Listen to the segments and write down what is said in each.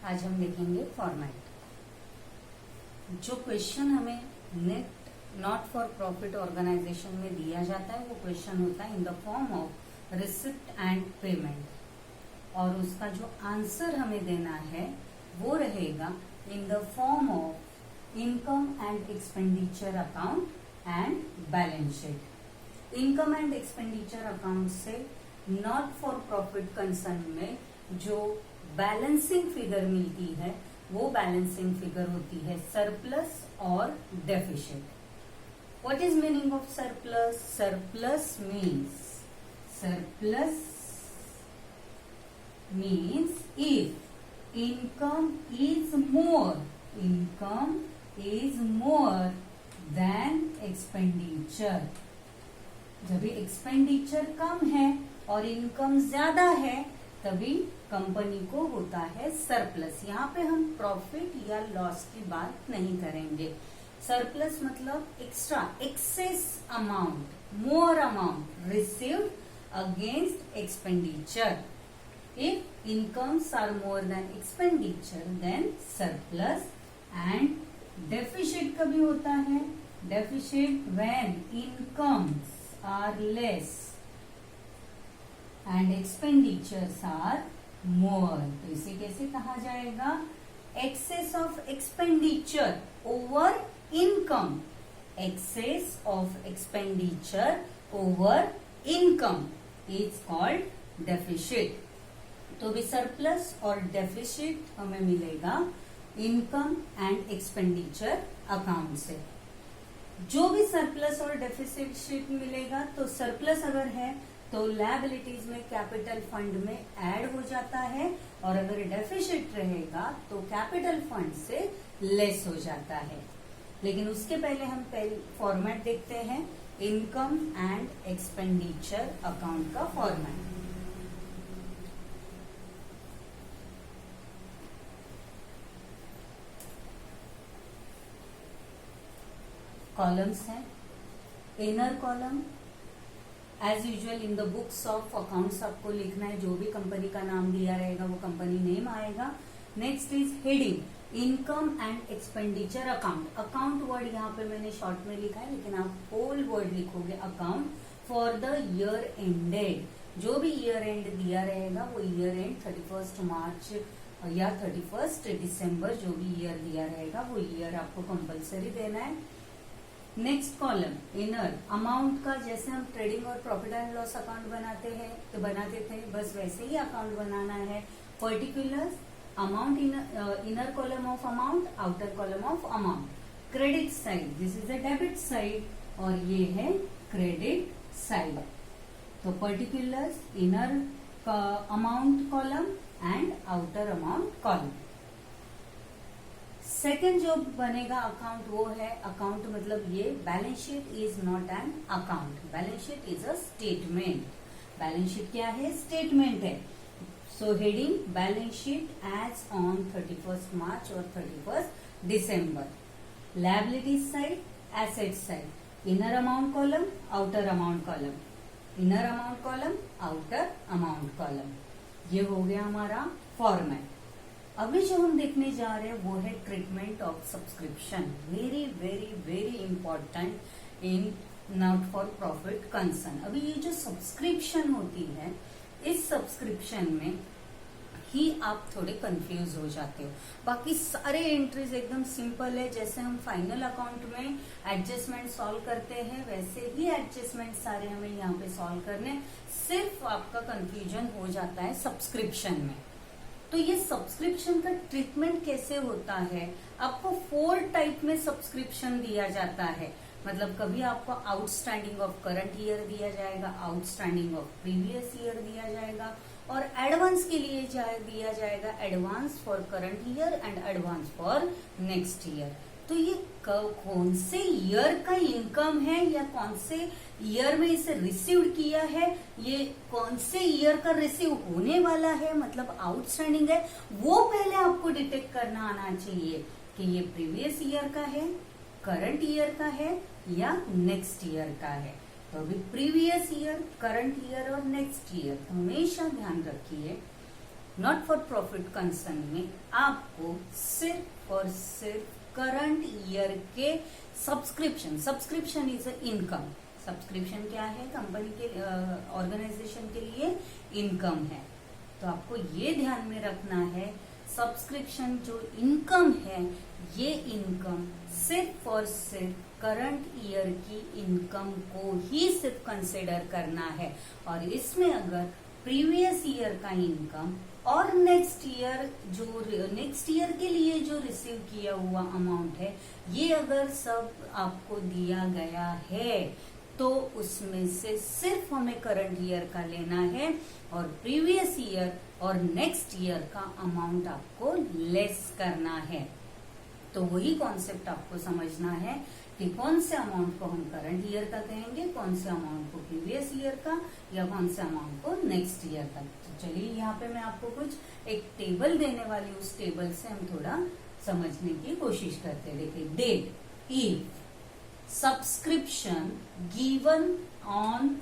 आज हम देखेंगे फॉर्मेट। जो क्वेश्चन हमें net not for profit organisation में दिया जाता है वो क्वेश्चन होता है in the form of receipt and payment, और उसका जो आंसर हमें देना है वो रहेगा in the form of income and expenditure account and balance sheet. Income and expenditure account से नॉट फॉर प्रॉफिट कंसर्न में जो बैलेंसिंग फिगर मिलती है वो बैलेंसिंग फिगर होती है सरप्लस और deficit. What is meaning of surplus? Surplus means if income is more than expenditure. जब एक्सपेंडिचर कम है और इनकम ज्यादा है तभी कंपनी को होता है सरप्लस। यहाँ पे हम प्रॉफिट या लॉस की बात नहीं करेंगे। सरप्लस मतलब extra, excess amount, more amount received against expenditure. If incomes are more than expenditure then surplus. And deficit कभी होता है, deficit when incomes are less and expenditures are more. तो इसे कैसे कहा जाएगा? Excess of expenditure over income. Excess of expenditure over income is called deficit. तो भी सरप्लस और डेफिसिट हमें मिलेगा इनकम एंड एक्सपेंडिचर अकाउंट से। जो भी सरप्लस और डेफिसिट मिलेगा, तो सरप्लस अगर है तो लायबिलिटीज में कैपिटल फंड में ऐड हो जाता है, और अगर डेफिसिट रहेगा तो कैपिटल फंड से लेस हो जाता है। लेकिन उसके पहले हम फॉर्मेट देखते हैं इनकम एंड एक्सपेंडिचर अकाउंट का फॉर्मेट। कॉलम्स हैं। Inner column as usual in the books of accounts आपको लिखना है, जो भी कंपनी का नाम दिया रहेगा वो कंपनी नेम आएगा। Next is heading income and expenditure account. Account word यहाँ पे मैंने शॉर्ट में लिखा है, लेकिन आप होल वर्ड लिखोगे account for the year ended. जो भी ईयर एंड दिया रहेगा वो ईयर एंड 31 मार्च या 31 दिसंबर, जो भी ईयर दिया रहेगा वो ईयर आपको कंपलसरी देना है। नेक्स्ट कॉलम इनर अमाउंट का, जैसे हम ट्रेडिंग और प्रॉफिट एंड लॉस अकाउंट बनाते थे बस वैसे ही अकाउंट बनाना है। Particular amount inner column of amount, outer column of amount. Credit side, this is the debit side और ये है क्रेडिट साइड। तो particular inner amount column and outer amount column. Second जो बनेगा अकाउंट वो है अकाउंट, मतलब ये balance sheet is not an account, balance sheet is a statement. Balance sheet क्या है? स्टेटमेंट है। So heading balance sheet as on 31 March और 31 दिसंबर। Liabilities side, asset side, inner amount column, outer amount column, inner amount column, outer amount column. ये हो गया हमारा format. अभी जो हम देखने जा रहे हैं वो है treatment of subscription. Very very very important in not for profit concern. अभी ये जो सब्सक्रिप्शन होती है, इस सब्सक्रिप्शन में ही आप थोड़े कंफ्यूज हो जाते हो। बाकी सारे एंट्रीज एकदम सिंपल है, जैसे हम फाइनल अकाउंट में एडजस्टमेंट सॉल्व करते हैं वैसे ही एडजस्टमेंट सारे हमें यहाँ पे सॉल्व करने। सिर्फ आपका कंफ्यूजन हो जाता है सब्सक्रिप्शन में। तो ये सब्सक्रिप्शन का ट्रीटमेंट कैसे होता है? आपको 4 टाइप में सब्सक्रिप्शन दिया जाता है। मतलब कभी आपको आउटस्टैंडिंग ऑफ करंट ईयर दिया जाएगा, आउटस्टैंडिंग ऑफ प्रीवियस ईयर दिया जाएगा, और एडवांस के लिए दिया जाएगा advance for current year and advance for next year. तो ये कौन से ईयर का इनकम है या कौन से ईयर में इसे रिसीव किया है, ये कौन से ईयर का रिसीव होने वाला है, मतलब आउटस्टैंडिंग है, वो पहले आपको डिटेक्ट करना आना चाहिए कि ये प्रीवियस ईयर का है, करंट ईयर का है या नेक्स्ट ईयर का है। तो अभी प्रीवियस ईयर, करंट ईयर और नेक्स्ट ईयर हमेशा ध्यान रखिए नॉट फॉर प्रॉफिट कंसर्न में आपको सिर्फ और सिर्फ करंट ईयर के सब्सक्रिप्शन इज इनकम। सब्सक्रिप्शन क्या है? कंपनी के ऑर्गेनाइजेशन के लिए इनकम है। तो आपको ये ध्यान में रखना है, सब्सक्रिप्शन जो इनकम है, ये इनकम सिर्फ और सिर्फ करंट ईयर की इनकम को ही सिर्फ कंसिडर करना है। और इसमें अगर प्रीवियस ईयर का इनकम और नेक्स्ट ईयर के लिए जो रिसीव किया हुआ अमाउंट है, ये अगर सब आपको दिया गया है तो उसमें से सिर्फ हमें करंट ईयर का लेना है और प्रीवियस ईयर और नेक्स्ट ईयर का अमाउंट आपको लेस करना है। तो वही कॉन्सेप्ट आपको समझना है कि कौन से अमाउंट को हम करंट ईयर का कहेंगे, कौन से अमाउंट को प्रीवियस ईयर का, या कौन से अमाउंट को नेक्स्ट ईयर का। तो चलिए यहाँ पे मैं आपको कुछ एक टेबल देने वाली, उस टेबल से हम थोड़ा समझने की कोशिश करते हैं। देखिए, date if subscription given on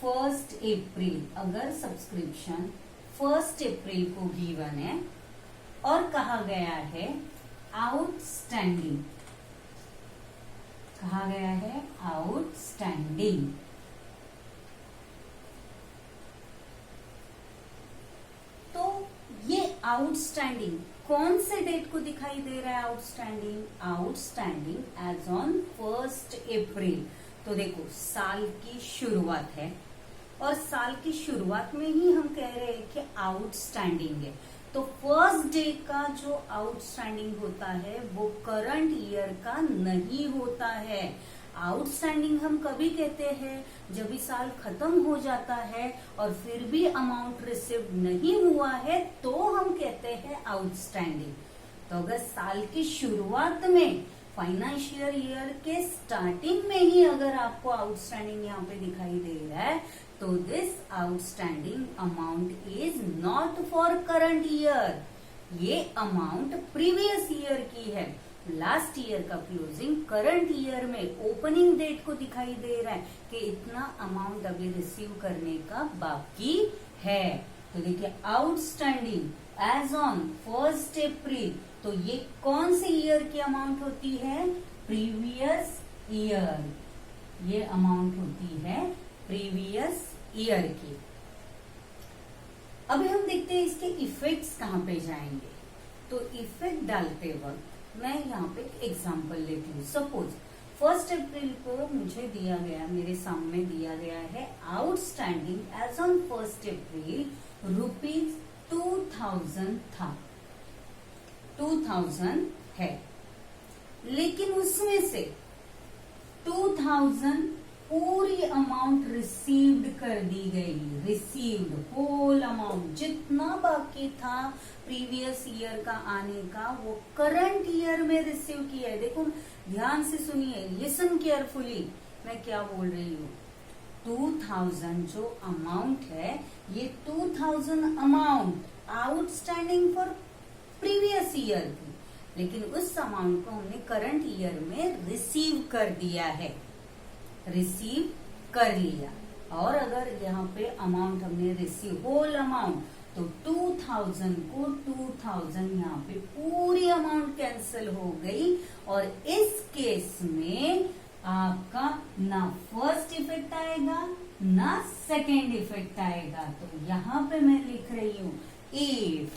1 April, अगर सब्सक्रिप्शन 1 अप्रैल को गिवन है और कहा गया है आउटस्टैंडिंग, कहा गया है आउटस्टैंडिंग, तो ये आउटस्टैंडिंग कौन से डेट को दिखाई दे रहा है? आउटस्टैंडिंग एज ऑन 1 अप्रैल। तो देखो, साल की शुरुआत है और साल की शुरुआत में ही हम कह रहे हैं कि आउटस्टैंडिंग है। तो फर्स्ट डे का जो आउटस्टैंडिंग होता है वो करंट ईयर का नहीं होता है। आउटस्टैंडिंग हम कभी कहते हैं जब इस साल खत्म हो जाता है और फिर भी अमाउंट रिसीव नहीं हुआ है तो हम कहते हैं आउटस्टैंडिंग। तो अगर साल की शुरुआत में, फाइनेंशियल ईयर के स्टार्टिंग में ही अगर आपको आउटस्टैंडिंग यहाँ पे दिखाई दे रहा है तो this outstanding amount is not for current year, ये अमाउंट प्रीवियस ईयर की है। लास्ट ईयर का क्लोजिंग करंट ईयर में ओपनिंग डेट को दिखाई दे रहा है कि इतना अमाउंट अभी रिसीव करने का बाकी है। तो देखिए, आउटस्टैंडिंग एज ऑन 1 अप्रैल, तो ये कौन से ईयर की अमाउंट होती है? प्रीवियस ईयर, ये अमाउंट होती है प्रीवियस ईयर की। अभी हम देखते हैं इसके इफेक्ट्स कहाँ पे जाएंगे। तो इफेक्ट डालते वक्त मैं यहाँ पे एग्जांपल लेती हूँ। सपोज 1 अप्रैल को मुझे दिया गया, मेरे सामने दिया गया है आउटस्टैंडिंग एज ऑन 1 अप्रैल ₹2000 था, 2000 है, लेकिन उसमें से 2000 पूरी अमाउंट रिसीव्ड कर दी गई। रिसीव्ड होल अमाउंट, जितना बाकी था प्रीवियस ईयर का आने का वो करंट ईयर में रिसीव किया है। देखो, ध्यान से सुनिए, लिसन केयरफुली, मैं क्या बोल रही हूँ। 2000 जो अमाउंट है, ये 2000 amount outstanding for previous year की, लेकिन उस अमाउंट को हमने करंट ईयर में रिसीव कर दिया है, रिसीव कर लिया। और अगर यहाँ पे अमाउंट हमने रिसीव होल अमाउंट, तो 2000 को 2000 यहाँ पे पूरी अमाउंट कैंसिल हो गई और इस केस में आपका ना फर्स्ट इफेक्ट आएगा ना सेकेंड इफेक्ट आएगा। तो यहाँ पे मैं लिख रही हूं if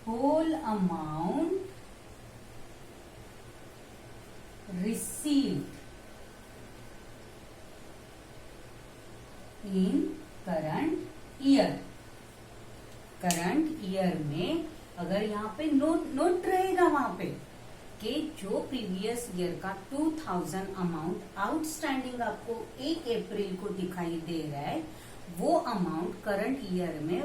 whole amount received in current year, current year में अगर यहाँ पे नोट रहेगा वहां पे कि जो प्रीवियस ईयर का 2000 अमाउंट आउटस्टैंडिंग आपको 1 अप्रैल को दिखाई दे रहा है, वो अमाउंट करंट ईयर में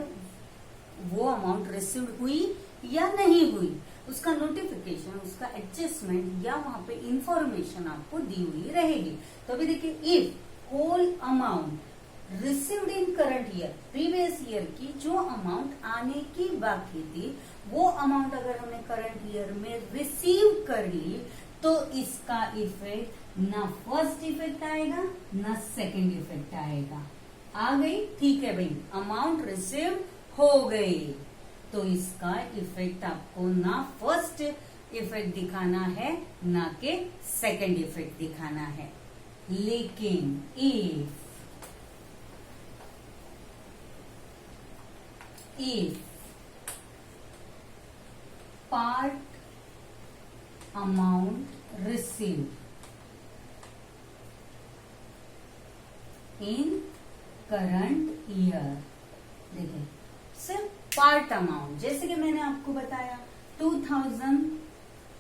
वो अमाउंट रिसीव हुई या नहीं हुई, उसका नोटिफिकेशन, उसका एडजस्टमेंट या वहां पे इंफॉर्मेशन आपको दी हुई रहेगी। तो अभी देखिए, if whole amount received in current year, previous year की जो अमाउंट आने की बाकी थी वो अमाउंट अगर हमने करंट ईयर में रिसीव कर ली तो इसका इफेक्ट ना फर्स्ट इफेक्ट आएगा ना सेकेंड इफेक्ट आएगा। आ गई, ठीक है भाई, अमाउंट रिसीव हो गई। तो इसका इफेक्ट आपको ना फर्स्ट इफेक्ट दिखाना है ना कि सेकंड इफेक्ट दिखाना है। लेकिन if part amount received in current year, देखिए सिर्फ पार्ट अमाउंट, जैसे कि मैंने आपको बताया 2000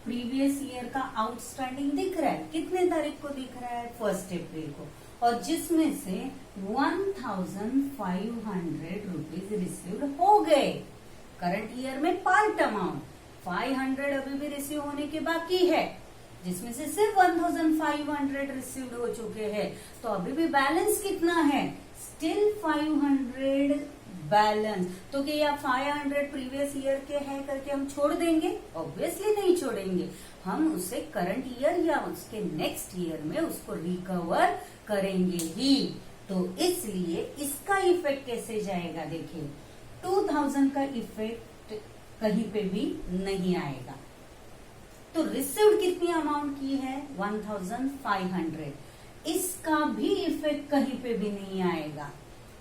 प्रीवियस ईयर का आउटस्टैंडिंग दिख रहा है, कितने तारीख को दिख रहा है, 1 अप्रैल को, और जिसमें से 1500 रुपीज रिसीव्ड हो गए। करंट ईयर में पार्ट अमाउंट 500 अभी भी रिसीव होने के बाकी है, जिसमें से सिर्फ 1500 रिसीव्ड हो चुके हैं। तो अभी भी बैलेंस कितना है, स्टिल 500 बैलेंस। तो क्या 500 प्रीवियस ईयर के हैं करके हम छोड़ देंगे? ऑब्वियसली नहीं छोड़ेंगे, हम उसे करंट ईयर या उसके नेक्स्ट ईयर में उसको रिकवर करेंगे ही। तो इसलिए इसका इफेक्ट कैसे जाएगा, देखिए 2000 का इफेक्ट कहीं पे भी नहीं आएगा। तो रिसीव्ड कितनी अमाउंट की है, 1500, इसका भी इफेक्ट कहीं पे भी नहीं आएगा।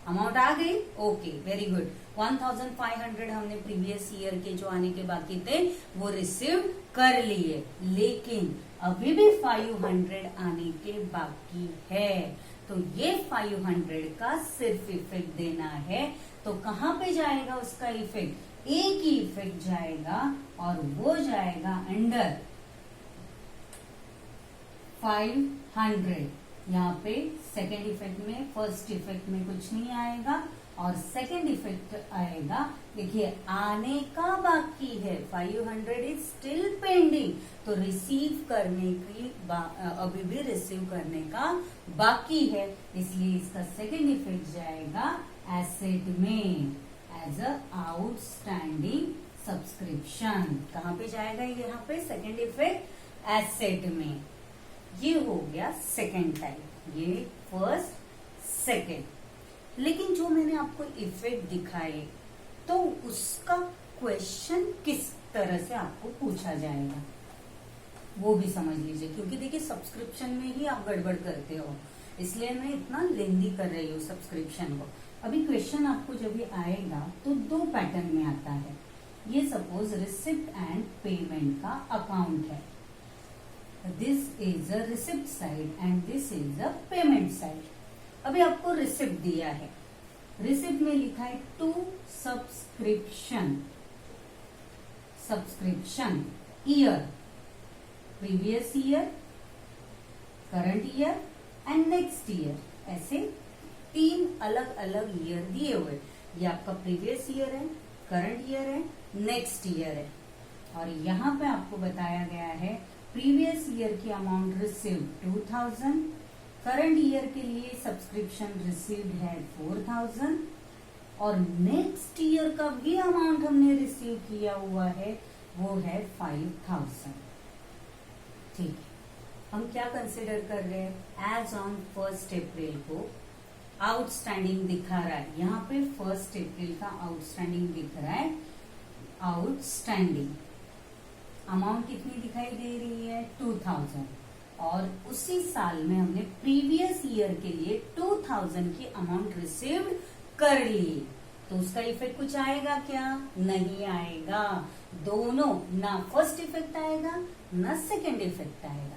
अमाउंट आ गई, ओके वेरी गुड, 1500 हमने प्रीवियस ईयर के जो आने के बाकी थे वो रिसीव कर लिए, लेकिन अभी भी 500 आने के बाकी है। तो ये 500 का सिर्फ इफेक्ट देना है। तो कहाँ पे जाएगा उसका इफेक्ट, एक ही इफेक्ट जाएगा और वो जाएगा अंडर 500। यहाँ पे सेकेंड इफेक्ट में, फर्स्ट इफेक्ट में कुछ नहीं आएगा और सेकेंड इफेक्ट आएगा, देखिए आने का बाकी है, 500 इज स्टिल पेंडिंग। तो रिसीव करने की अभी भी रिसीव करने का बाकी है, इसलिए इसका सेकेंड इफेक्ट जाएगा एसेट में एज अ आउटस्टैंडिंग सब्सक्रिप्शन। कहाँ पे जाएगा यहाँ पे सेकेंड इफेक्ट, एसेट में। ये हो गया सेकेंड टाइप, ये फर्स्ट सेकेंड। लेकिन जो मैंने आपको इफेक्ट दिखाए तो उसका क्वेश्चन किस तरह से आपको पूछा जाएगा वो भी समझ लीजिए, क्योंकि देखिए सब्सक्रिप्शन में ही आप गड़बड़ करते हो, इसलिए मैं इतना लेंदी कर रही हूँ सब्सक्रिप्शन को। अभी क्वेश्चन आपको जब भी आएगा तो 2 पैटर्न में आता है। ये सपोज रिसिप्ट एंड पेमेंट का अकाउंट है, this is a receipt side and this is a payment side. अभी आपको रिसिप्ट दिया है, रिसिप्ट में लिखा है to subscription, subscription year, previous year, current year and next year, ऐसे 3 अलग अलग ईयर दिए हुए। ये आपका प्रीवियस ईयर है, करंट ईयर है, नेक्स्ट ईयर है। और यहाँ पे आपको बताया गया है प्रीवियस ईयर की अमाउंट रिसीव्ड 2000, करंट ईयर के लिए सब्सक्रिप्शन रिसीव्ड है 4000 और नेक्स्ट ईयर का भी अमाउंट हमने रिसीव किया हुआ है वो है 5000। ठीक है, हम क्या कंसिडर कर रहे हैं, एज ऑन 1 अप्रैल को आउटस्टैंडिंग दिखा रहा है। यहाँ पे 1 अप्रैल का आउटस्टैंडिंग दिख रहा है, आउटस्टैंडिंग अमाउंट कितनी दिखाई दे रही है 2000, और उसी साल में हमने प्रीवियस ईयर के लिए 2000 की अमाउंट रिसीव्ड कर ली। तो उसका इफेक्ट कुछ आएगा क्या, नहीं आएगा। दोनों, ना फर्स्ट इफेक्ट आएगा ना सेकेंड इफेक्ट आएगा।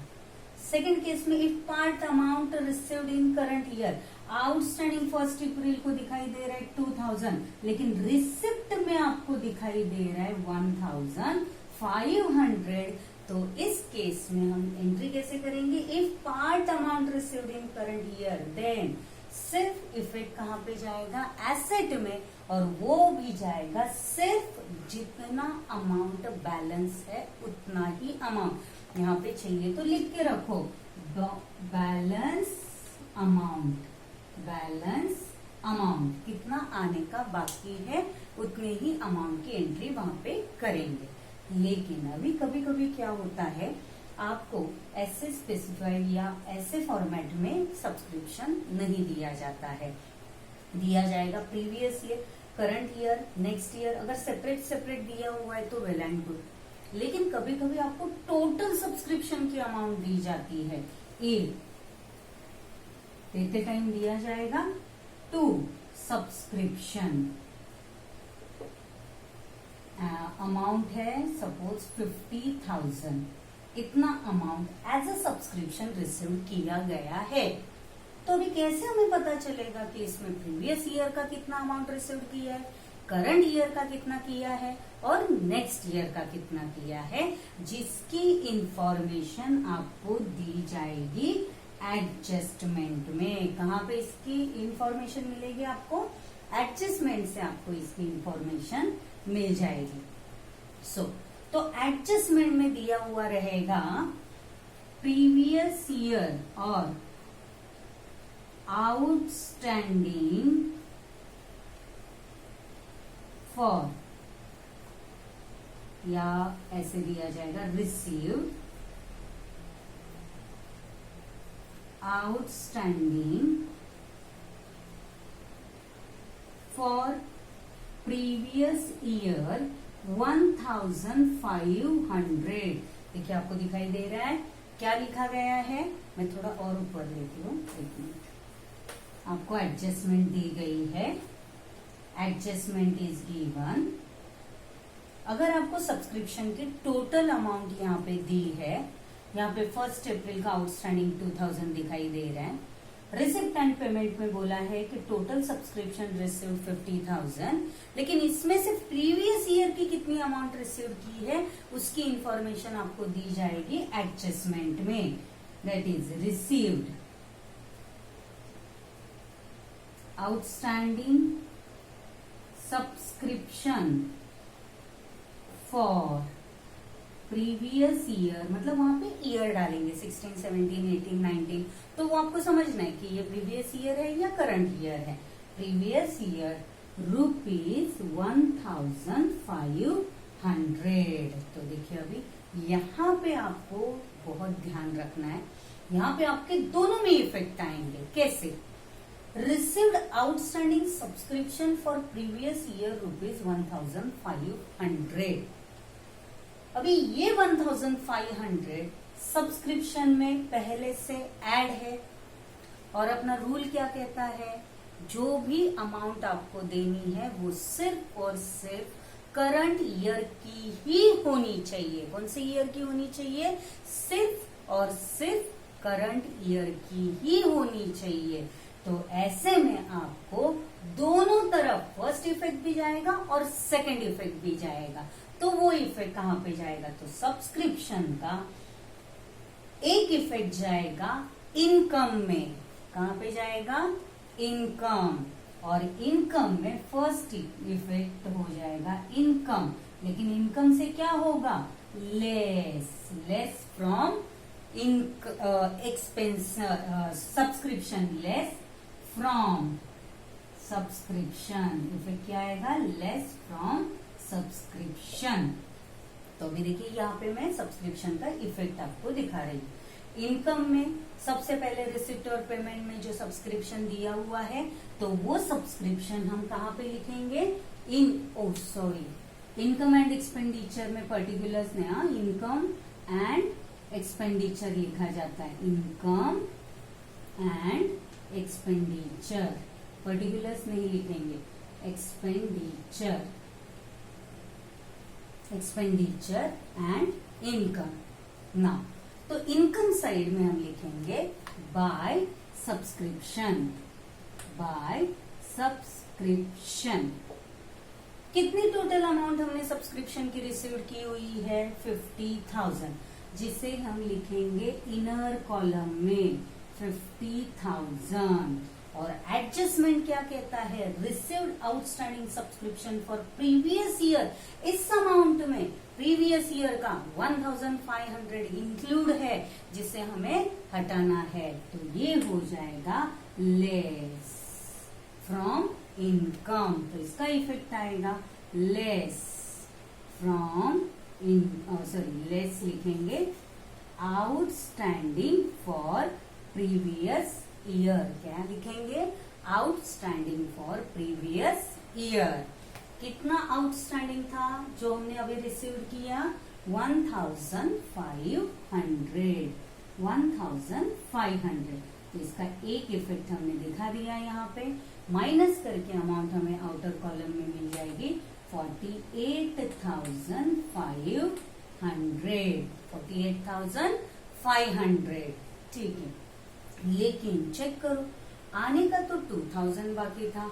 सेकेंड केस में if part amount received in current year, outstanding 1 अप्रैल को दिखाई दे रहा है 2000, लेकिन रिसिप्ट में आपको दिखाई दे रहा है 1500। तो इस केस में हम एंट्री कैसे करेंगे, if part amount received in current year, then सिर्फ इफेक्ट कहाँ पे जाएगा, एसेट में, और वो भी जाएगा सिर्फ जितना अमाउंट बैलेंस है उतना ही अमाउंट। यहाँ पे चाहिए तो लिख के रखो, बैलेंस अमाउंट, बैलेंस अमाउंट कितना आने का बाकी है उतने ही अमाउंट की एंट्री वहां पे करेंगे। लेकिन अभी कभी कभी क्या होता है, आपको ऐसे स्पेसिफाइड या ऐसे फॉर्मेट में सब्सक्रिप्शन नहीं दिया जाता है। दिया जाएगा previous year, current year, next year. अगर सेपरेट सेपरेट दिया हुआ है तो वेल एंड गुड, लेकिन कभी कभी आपको टोटल सब्सक्रिप्शन की अमाउंट दी जाती है। ए देते टाइम दिया जाएगा टू सब्सक्रिप्शन, अमाउंट है सपोज 50,000, इतना amount as a subscription receive किया गया है। तो अभी कैसे हमें पता चलेगा कि इसमें प्रीवियस ईयर का कितना अमाउंट रिसीव किया है, करंट ईयर का कितना किया है और नेक्स्ट ईयर का कितना किया है, जिसकी इंफॉर्मेशन आपको दी जाएगी एडजस्टमेंट में। कहाँ पे इसकी इंफॉर्मेशन मिलेगी आपको? एडजस्टमेंट से आपको इसकी इंफॉर्मेशन मिल जाएगी। तो एडजस्टमेंट में दिया हुआ रहेगा प्रीवियस ईयर और आउटस्टैंडिंग फॉर, या ऐसे दिया जाएगा received outstanding for previous year 1,500। देखिए आपको दिखाई दे रहा है क्या लिखा गया है। मैं थोड़ा और ऊपर लेती हूँ, एक मिनट। आपको एडजस्टमेंट दी गई है, एडजस्टमेंट इज गिवन। अगर आपको सब्सक्रिप्शन की टोटल अमाउंट यहाँ पे दी है, यहाँ पे 1 अप्रैल का आउटस्टैंडिंग 2,000 दिखाई दे रहा है। रिसिप्ट एंड पेमेंट में बोला है कि टोटल सब्सक्रिप्शन रिसीव 50,000, लेकिन इसमें से प्रीवियस ईयर की कितनी अमाउंट रिसीव की है उसकी इंफॉर्मेशन आपको दी जाएगी एडजस्टमेंट में। That is received outstanding subscription for previous year, मतलब वहां पे ईयर डालेंगे 16, 17, 18, 19, तो वो आपको समझना है कि ये प्रीवियस ईयर है या करंट ईयर है। Previous year ₹1,500। तो देखिए अभी यहाँ पे आपको बहुत ध्यान रखना है, यहाँ पे आपके दोनों में इफेक्ट आएंगे। कैसे? Received outstanding subscription for previous year ₹1,500। अभी ये 1,500 सब्सक्रिप्शन में पहले से ऐड है, और अपना रूल क्या कहता है, जो भी अमाउंट आपको देनी है वो सिर्फ और सिर्फ करंट ईयर की ही होनी चाहिए। कौन से ईयर की होनी चाहिए? सिर्फ और सिर्फ करंट ईयर की ही होनी चाहिए। तो ऐसे में आपको दोनों तरफ फर्स्ट इफेक्ट भी जाएगा और सेकंड इफेक्ट भी जाएगा। तो वो इफेक्ट कहां पे जाएगा? तो सब्सक्रिप्शन का एक इफेक्ट जाएगा इनकम में। कहां पे जाएगा? इनकम। और इनकम में फर्स्ट इफेक्ट हो जाएगा इनकम, लेकिन इनकम से क्या होगा? Less from expense, subscription less from subscription. Effect क्या आएगा? Less from subscription. तो अभी देखिए यहाँ पे मैं सब्सक्रिप्शन का इफेक्ट आपको दिखा रही हूँ। इनकम में सबसे पहले रिसिप्ट और पेमेंट में जो सब्सक्रिप्शन दिया हुआ है, तो वो सब्सक्रिप्शन हम कहाँ पे लिखेंगे? इनकम एंड एक्सपेंडिचर में पर्टिकुलर्स ने इनकम एंड एक्सपेंडिचर लिखा जाता है। इनकम एंड एक्सपेंडिचर, पर्टिकुलर्स नहीं लिखेंगे, एक्सपेंडिचर एंड इनकम। नाउ तो इनकम साइड में हम लिखेंगे बाय सब्सक्रिप्शन। कितनी टोटल अमाउंट हमने सब्सक्रिप्शन की रिसीव की हुई है? 50,000, जिसे हम लिखेंगे इनर कॉलम में 50,000। और एडजस्टमेंट क्या कहता है? Received outstanding subscription for previous year. इस अमाउंट में प्रीवियस ईयर का 1,500 इंक्लूड है, जिसे हमें हटाना है। तो ये हो जाएगा लेस फ्रॉम इनकम। तो इसका इफेक्ट आएगा लेस फ्रॉम लेस लिखेंगे आउटस्टैंडिंग फॉर प्रीवियस ईयर। क्या लिखेंगे? Outstanding for previous year. कितना आउटस्टैंडिंग था जो हमने अभी रिसीव किया? 1500। 1500। तो इसका एक इफेक्ट हमने दिखा दिया यहाँ पे। माइनस करके अमाउंट हमें आउटर कॉलम में मिल जाएगी 48,500। 48,500। ठीक है, लेकिन चेक करो, आने का तो 2000 बाकी था,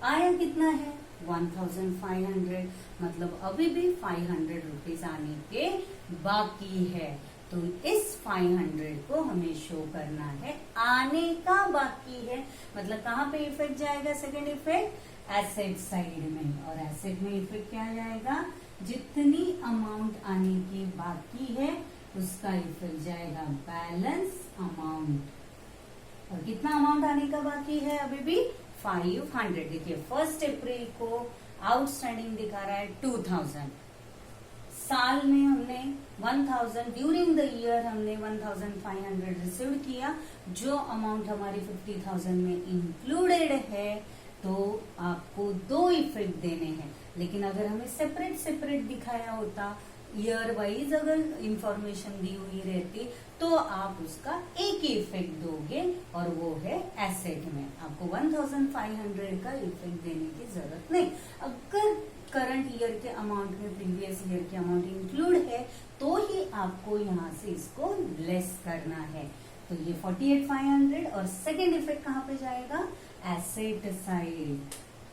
आया कितना है? 1500। मतलब अभी भी 500 रुपीज आने के बाकी है। तो इस 500 को हमें शो करना है, आने का बाकी है। मतलब कहाँ पे इफेक्ट जाएगा? सेकेंड इफेक्ट एसेट साइड में। और एसेट में इफेक्ट क्या जाएगा? जितनी अमाउंट आने की बाकी है उसका इफेक्ट जाएगा बैलेंस अमाउंट। और कितना अमाउंट आने का बाकी है? अभी भी 500। देखिए 1 अप्रैल को आउटस्टैंडिंग दिखा रहा है 2000। साल में हमने 1000, ड्यूरिंग द ईयर हमने 1500 रिसीव किया। जो अमाउंट हमारी 50,000 में इंक्लूडेड है, तो आपको 2 इफेक्ट देने हैं। लेकिन अगर हमें सेपरेट सेपरेट दिखाया होता, ईयर वाइज अगर इंफॉर्मेशन दी हुई रहती, तो आप उसका एक ही इफेक्ट दोगे, और वो है एसेट में। आपको 1500 का इफेक्ट देने की जरूरत नहीं। अगर करंट ईयर के अमाउंट में प्रीवियस ईयर के अमाउंट इंक्लूड है, तो ही आपको यहाँ से इसको लेस करना है। तो ये 48,500। और सेकेंड इफेक्ट कहाँ पे जाएगा? Asset side.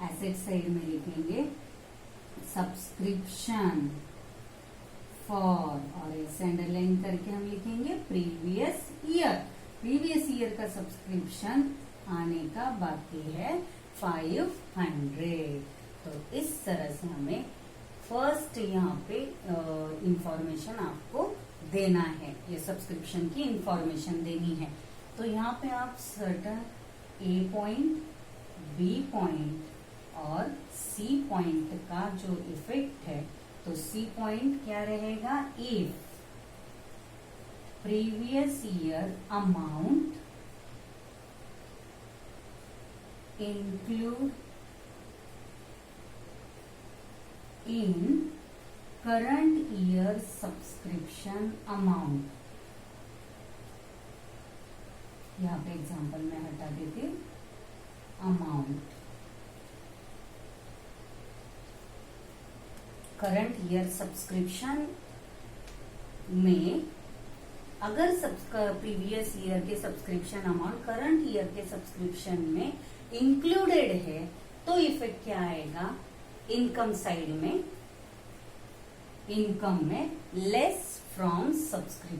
एसेट साइड में लिखेंगे सब्सक्रिप्शन फॉर, और इसे अंडरलाइन करके हम लिखेंगे प्रीवियस ईयर। प्रीवियस ईयर का सब्सक्रिप्शन आने का बाकी है 500। तो इस तरह से हमें फर्स्ट यहाँ पे इंफॉर्मेशन आपको देना है, ये सब्सक्रिप्शन की इंफॉर्मेशन देनी है। तो यहाँ पे आप सर्टन ए पॉइंट, बी पॉइंट और सी पॉइंट का जो इफेक्ट है, तो सी पॉइंट क्या रहेगा? If previous year amount include in current year subscription amount. यहाँ पे एग्जांपल में हटा देती हूँ अमाउंट। करंट ईयर सब्सक्रिप्शन में अगर प्रीवियस ईयर के सब्सक्रिप्शन अमाउंट करंट ईयर के सब्सक्रिप्शन में इंक्लूडेड है, तो इफेक्ट क्या आएगा? इनकम साइड में, इनकम में लेस फ्रॉम सब्सक्रिप्शन।